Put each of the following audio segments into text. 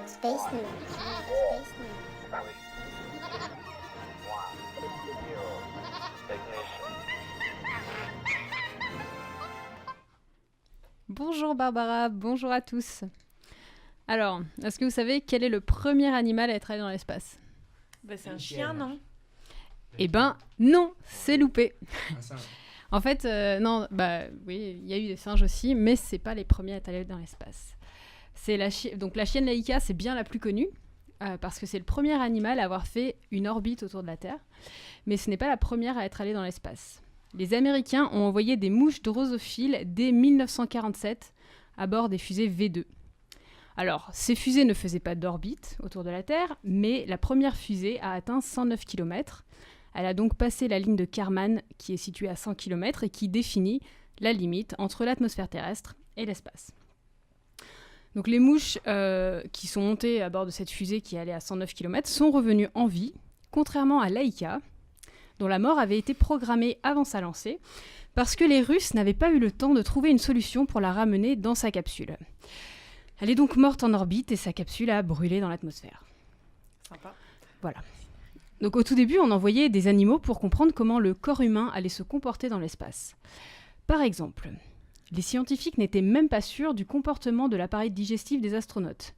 Space News. Bonjour Barbara, bonjour à tous. Alors, est-ce que vous savez quel est le premier animal à être allé dans l'espace ? C'est un chien, non ? Eh ben non, c'est loupé. En fait, non, oui, il y a eu des singes aussi, mais c'est pas les premiers à être allés dans l'espace. C'est donc la chienne Laika, c'est bien la plus connue, parce que c'est le premier animal à avoir fait une orbite autour de la Terre, mais ce n'est pas la première à être allée dans l'espace. Les Américains ont envoyé des mouches drosophiles dès 1947 à bord des fusées V2. Alors, ces fusées ne faisaient pas d'orbite autour de la Terre, mais la première fusée a atteint 109 km. Elle a donc passé la ligne de Kármán, qui est située à 100 km et qui définit la limite entre l'atmosphère terrestre et l'espace. Donc les mouches qui sont montées à bord de cette fusée qui allait à 109 km sont revenues en vie, contrairement à Laika, dont la mort avait été programmée avant sa lancée, parce que les Russes n'avaient pas eu le temps de trouver une solution pour la ramener dans sa capsule. Elle est donc morte en orbite et sa capsule a brûlé dans l'atmosphère. Sympa. Voilà. Donc au tout début, on envoyait des animaux pour comprendre comment le corps humain allait se comporter dans l'espace. Par exemple, les scientifiques n'étaient même pas sûrs du comportement de l'appareil digestif des astronautes.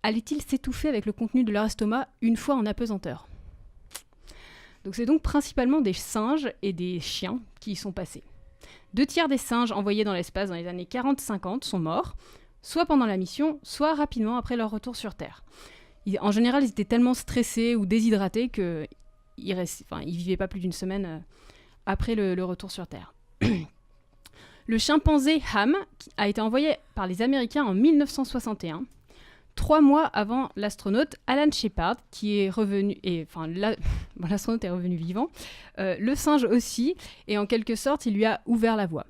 Allait-il s'étouffer avec le contenu de leur estomac une fois en apesanteur ? Donc c'est donc principalement des singes et des chiens qui y sont passés. 2/3 des singes envoyés dans l'espace dans les années 40-50 sont morts, soit pendant la mission, soit rapidement après leur retour sur Terre. En général, ils étaient tellement stressés ou déshydratés qu'ils ne vivaient pas plus d'une semaine après le retour sur Terre. Le chimpanzé Ham a été envoyé par les Américains en 1961, 3 mois avant l'astronaute Alan Shepard, qui est revenu... l'astronaute est revenu vivant. Le singe aussi, et en quelque sorte, il lui a ouvert la voie.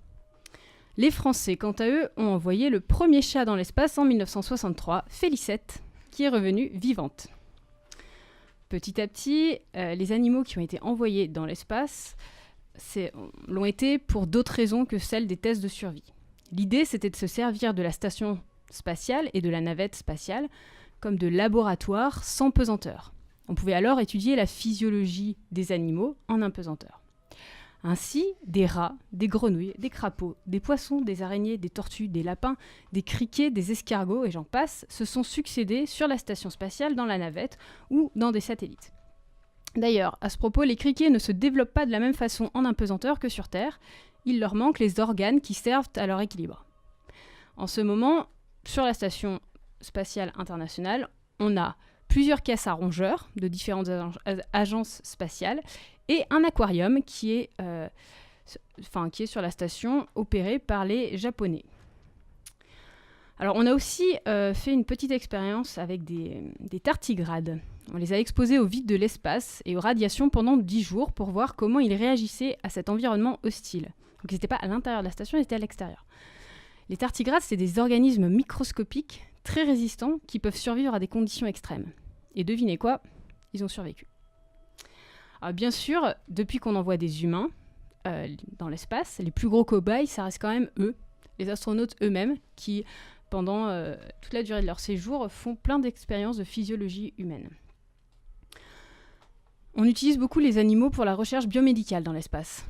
Les Français, quant à eux, ont envoyé le premier chat dans l'espace en 1963, Félicette, qui est revenue vivante. Petit à petit, les animaux qui ont été envoyés dans l'espace l'ont été pour d'autres raisons que celles des tests de survie. L'idée, c'était de se servir de la station spatiale et de la navette spatiale comme de laboratoire sans pesanteur. On pouvait alors étudier la physiologie des animaux en impesanteur. Ainsi, des rats, des grenouilles, des crapauds, des poissons, des araignées, des tortues, des lapins, des criquets, des escargots et j'en passe, se sont succédés sur la station spatiale dans la navette ou dans des satellites. D'ailleurs, à ce propos, les criquets ne se développent pas de la même façon en impesanteur que sur Terre. Il leur manque les organes qui servent à leur équilibre. En ce moment, sur la station spatiale internationale, on a plusieurs caisses à rongeurs de différentes agences spatiales et un aquarium qui est sur la station opéré par les Japonais. Alors on a aussi fait une petite expérience avec des tardigrades. On les a exposés au vide de l'espace et aux radiations pendant 10 jours pour voir comment ils réagissaient à cet environnement hostile. Donc ils n'étaient pas à l'intérieur de la station, ils étaient à l'extérieur. Les tardigrades, c'est des organismes microscopiques très résistants qui peuvent survivre à des conditions extrêmes. Et devinez quoi ? Ils ont survécu. Alors bien sûr, depuis qu'on envoie des humains dans l'espace, les plus gros cobayes, ça reste quand même eux, les astronautes eux-mêmes, qui, pendant toute la durée de leur séjour, font plein d'expériences de physiologie humaine. On utilise beaucoup les animaux pour la recherche biomédicale dans l'espace.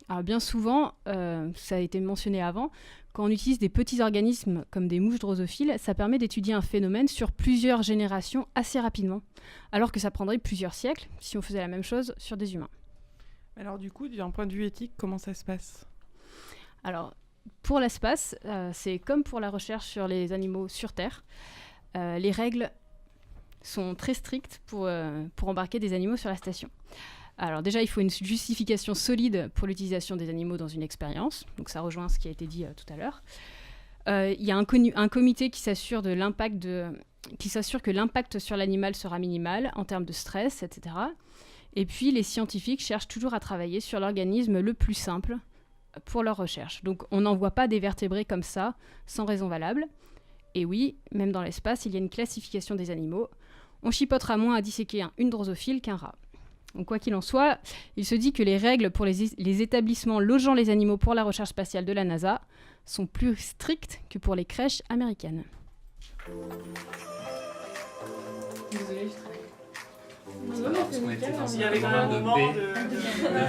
Alors bien souvent, ça a été mentionné avant, quand on utilise des petits organismes comme des mouches drosophiles, ça permet d'étudier un phénomène sur plusieurs générations assez rapidement, alors que ça prendrait plusieurs siècles si on faisait la même chose sur des humains. Alors du coup, d'un point de vue éthique, comment ça se passe ? Alors, pour l'espace, c'est comme pour la recherche sur les animaux sur Terre. Les règles sont très strictes pour embarquer des animaux sur la station. Alors déjà, il faut une justification solide pour l'utilisation des animaux dans une expérience. Donc ça rejoint ce qui a été dit tout à l'heure. Il y a un comité qui s'assure que l'impact sur l'animal sera minimal en termes de stress, etc. Et puis les scientifiques cherchent toujours à travailler sur l'organisme le plus simple pour leur recherche. Donc on n'envoie pas des vertébrés comme ça, sans raison valable. Et oui, même dans l'espace, il y a une classification des animaux. On chipotera moins à disséquer une drosophile qu'un rat. Donc, quoi qu'il en soit, il se dit que les règles pour les établissements logeant les animaux pour la recherche spatiale de la NASA sont plus strictes que pour les crèches américaines. Désolée, je Non, parce qu'on était dans Il y avait quand même un de moment paix. de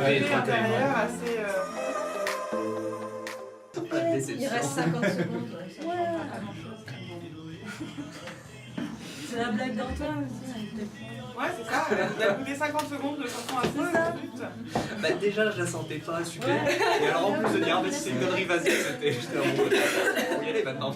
paix paix intérieure assez... Pas de déception. Il reste 50 secondes. C'est la blague d'Antoine aussi. Ouais, c'est ça, elle a coûté 50 secondes de chanson à 5 minutes. Bah déjà, je la sentais pas super. Et alors en plus de dire, ah, mais si c'est une connerie, vas-y, j'étais en mode, faut y aller maintenant.